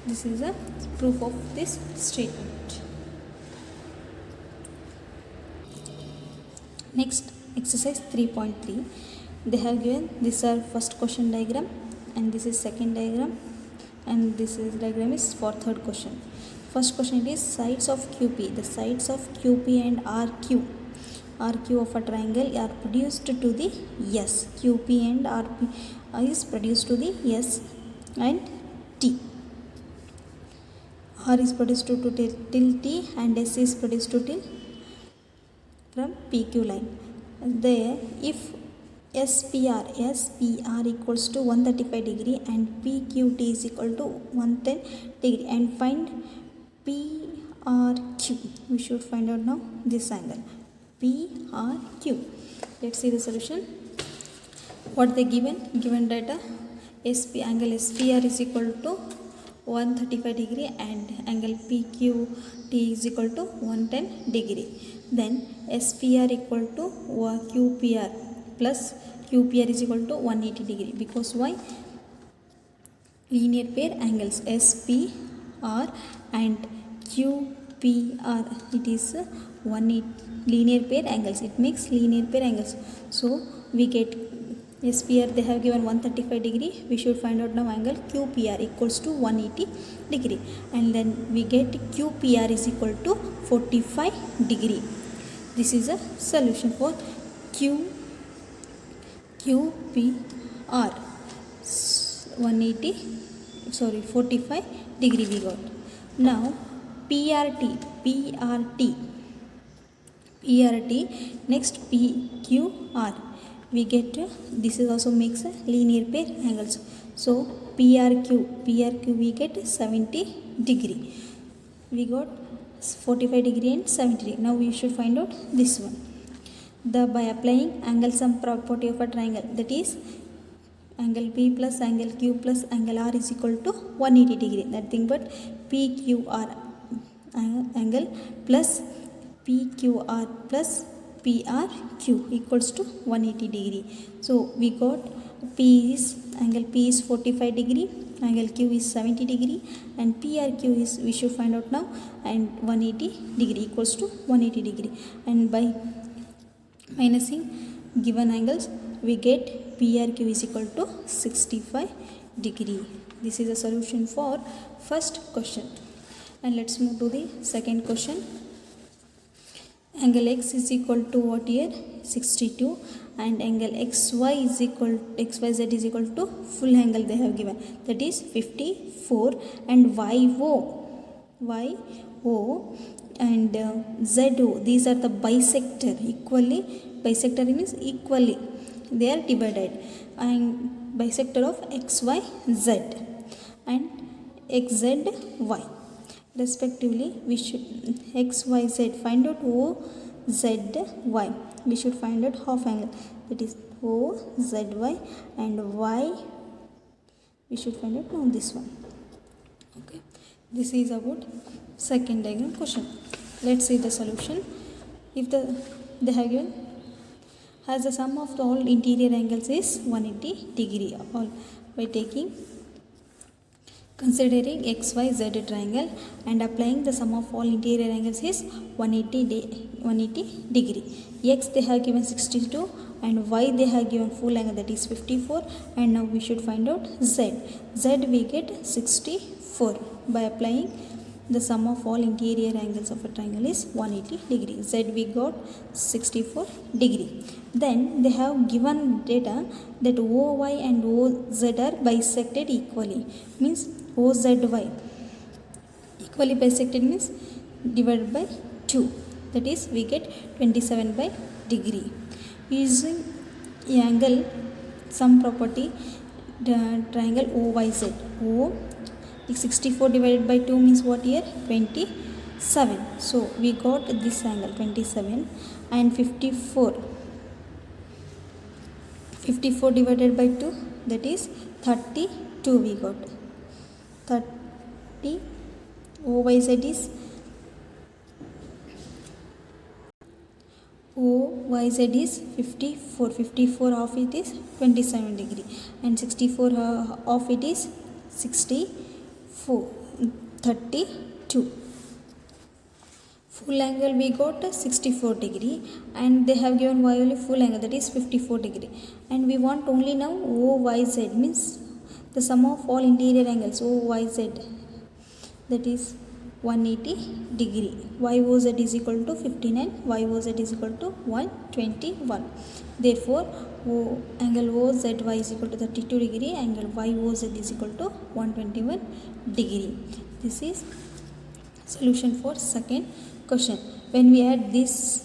A: This is a proof of this statement. Next, exercise 3.3. They have given this are first question diagram and this is second diagram, and this is diagram is for third question. First question is sides of QP. The sides of QP and RQ of a triangle are produced to the S. QP and RP is produced to the S and T. R is produced to till T and S is produced to till from PQ line. There, if SPR equals to 135 degree and PQT is equal to 110 degree, and find PRQ. We should find out now this angle PRQ. Let's see the solution. What they given data, angle SPR is equal to 135 degree and angle PQT is equal to 110 degree. Then SPR equal to QPR plus QPR is equal to 180 degree, because why? Linear pair angles SPR and QPR, it is 180 linear pair angles, it makes linear pair angles. So we get SPR they have given 135 degree, we should find out now angle QPR equals to 180 degree, and then we get QPR is equal to 45 degree. This is a solution for QPR 45 degree we got. Now PRT next PQR we get this is also makes a linear pair angles. So PRQ we get 70 degree. We got 45 degree and 70 degree. Now we should find out this one. By applying angle sum property of a triangle, that is angle P plus angle Q plus angle R is equal to 180 degree. Nothing but PQR angle plus PQR plus PRQ equals to 180 degree. So we got angle P is 45 degree, angle Q is 70 degree, and PRQ is we should find out now, and 180 degree equals to 180 degree. And by minusing given angles we get PRQ is equal to 65 degree. This is a solution for first question. And let's move to the second question. Angle X is equal to what here? 62, and angle XYZ is equal to full angle they have given, that is 54, and YO and ZO, these are the bisector. Bisector means equally they are divided, and bisector of XYZ and XZY respectively. We should XYZ find out OZY, we should find out half angle, that is OZY, and Y we should find out now this one. Okay, this is about second diagram question. Let's see the solution. If they have given has the sum of all interior angles is 180 degree, all by considering XYZ triangle and applying the sum of all interior angles is 180 degree. X they have given 62 and Y they have given full angle, that is 54, and now we should find out Z we get 64 by applying the sum of all interior angles of a triangle is 180 degree. Z we got 64 degree. Then they have given data that OY and OZ are bisected equally, means OZY equally bisected means divided by 2, that is we get 27 by degree. Using angle sum property, triangle OYZ. O 64 divided by 2 means what here? 27. So we got this angle 27, and 54 divided by 2, that is 32. We got 30. OYZ is OYZ is 54. 54 of it is 27 degree, and 64 of it is 32. Full angle we got 64 degree, and they have given y only full angle, that is 54 degree, and we want only now OYZ, means the sum of all interior angles OYZ, that is 180 degree. YOZ is equal to 59, YOZ is equal to 121. Therefore angle OZY is equal to 32 degree, angle YOZ is equal to 121 degree. This is solution for second question. When we add this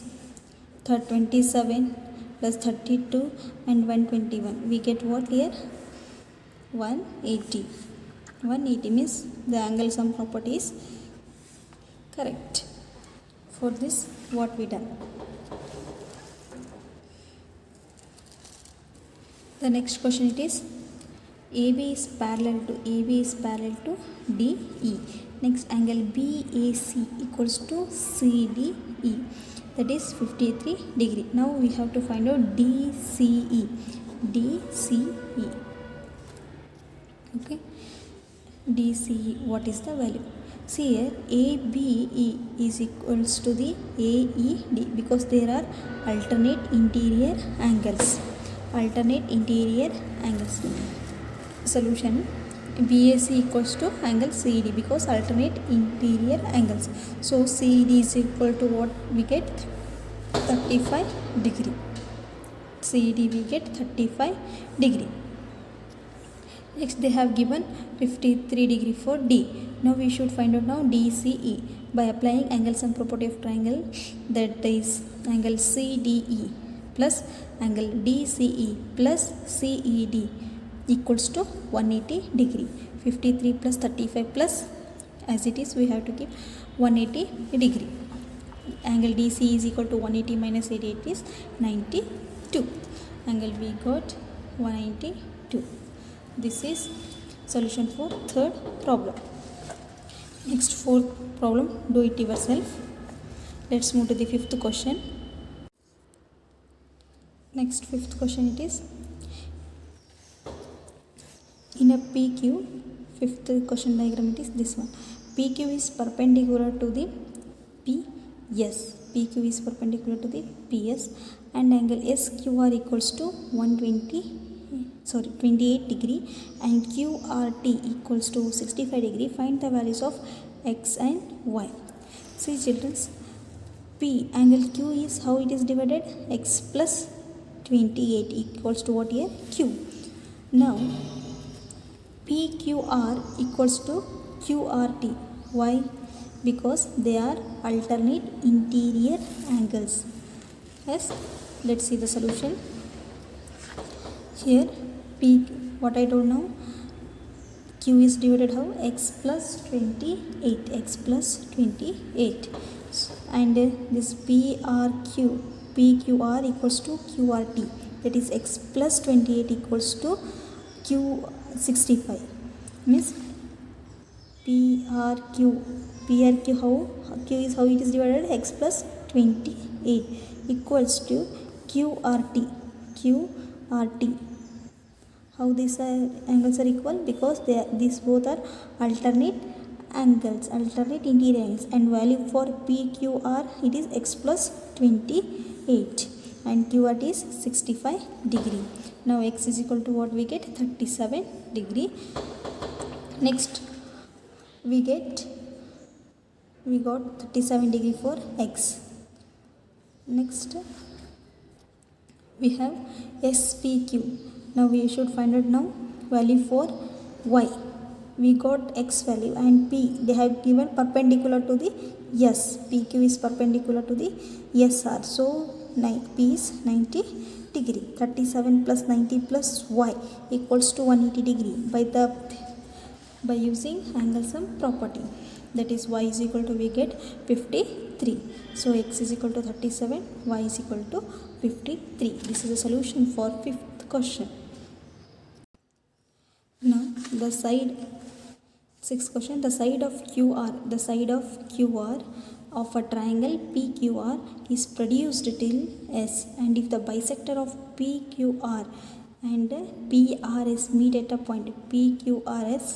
A: 27 plus 32 and 121, we get what here? 180. 180 means the angle sum property is correct. For this, what we done? The next question it is, AB is parallel to DE. Next, angle BAC equals to CDE, that is 53 degree. Now we have to find out DCE. Okay, DCE, what is the value? See here, ABE is equals to the AED, because there are alternate interior angles. Solution, BAC equals to angle CED, because alternate interior angles. So CED is equal to what we get? 35 degree. CED we get 35 degree. Next, they have given 53 degree for D. Now we should find out now DCE by applying angle sum property of triangle, that is angle CDE plus angle DCE plus CED equals to 180 degree. 53 plus 35 plus, as it is we have to keep 180 degree. Angle DC is equal to 180 minus 88 is 92. Angle we got 192. This is solution for third problem. Next, fourth problem, do it yourself. Let's move to the fifth question. Next, fifth question it is, in a PQ, fifth question diagram it is this one. PQ is perpendicular to the PS. PQ is perpendicular to the PS, and angle SQR equals to 28 degree, and QRT equals to 65 degree. Find the values of X and Y. See children, P, angle Q is how it is divided? X plus 28 equals to what here? Q. Now PQR equals to QRT. Why? Because they are alternate interior angles. Yes, let's see the solution. Here P, what I told now, Q is divided how? X plus 28. X plus 28. And this PQR equals to QRT, that is X plus 28 equals to Q65. Means PRQ how? Q is how it is divided? X plus 28 equals to QRT. How these angles are equal? Because these both are alternate angles, alternate interior angles, and value for PQR it is X plus 28 and QRT is 65 degree. Now X is equal to what we get? 37 degree. Next we got 37 degree for X. Next we have SPQ. Now we should find out now value for Y. We got X value, and P they have given perpendicular to the S. PQ is perpendicular to the SR. So P is 90 degree. 37 plus 90 plus y equals to 180 degree by using angle sum property. That is y is equal to, we get 53. So x is equal to 37, y is equal to 53. This is the solution for 5th question. Now the side, 6th question, the side of QR of a triangle PQR is produced till S, and if the bisector of PQR and PRS meet at a point PQR,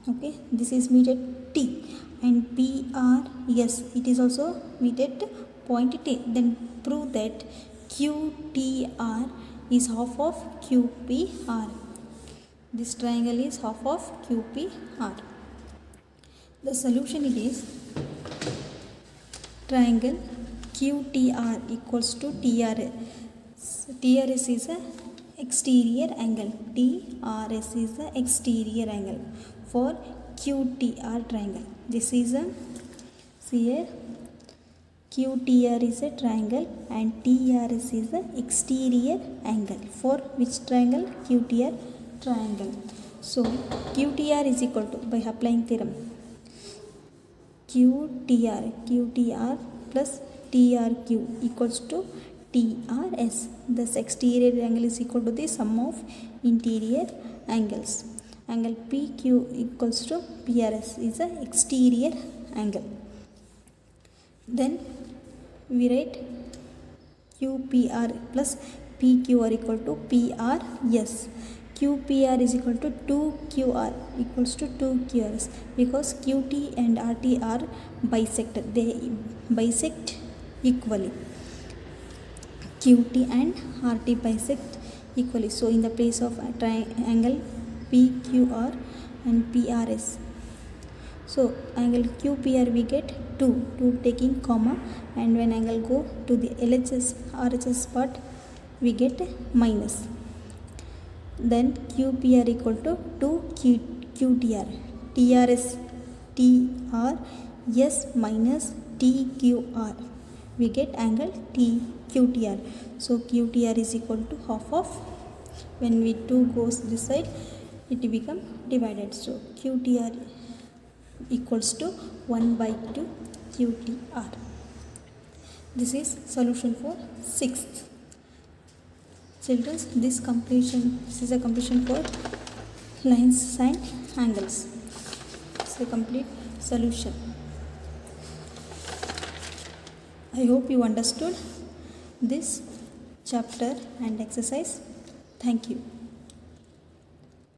A: okay, this is meet at T, and PRS, it is also meet at point T, then prove that QTR is half of QPR. This triangle is half of QPR. The solution it is triangle QTR equals to TRS. TRS is a exterior angle. TRS is the exterior angle for QTR triangle. This is a, see here, QTR is a triangle and TRS is the exterior angle for which triangle? QTR triangle. So QTR is equal to, by applying theorem, QTR plus TRQ equals to TRS. Thus exterior angle is equal to the sum of interior angles. Angle PQ equals to PRS is the exterior angle. Then we write QPR plus PQR equal to PRS. QPR is equal to 2QR equals to 2QRS, because QT and RT are bisected. They bisect equally. QT and RT bisect equally. So in the place of a triangle PQR and PRS, so angle QPR we get 2 taking comma, and when angle go to the LHS RHS part we get minus. Then QPR equal to 2 QTR. TRS TRS minus TQR. We get angle QTR. So QTR is equal to half of, when we 2 goes this side, it become divided. So QTR equals to 1 by 2 QTR. This is solution for 6th. Children, this is a completion for lines and angles. It's a complete solution. I hope you understood this chapter and exercise. Thank you.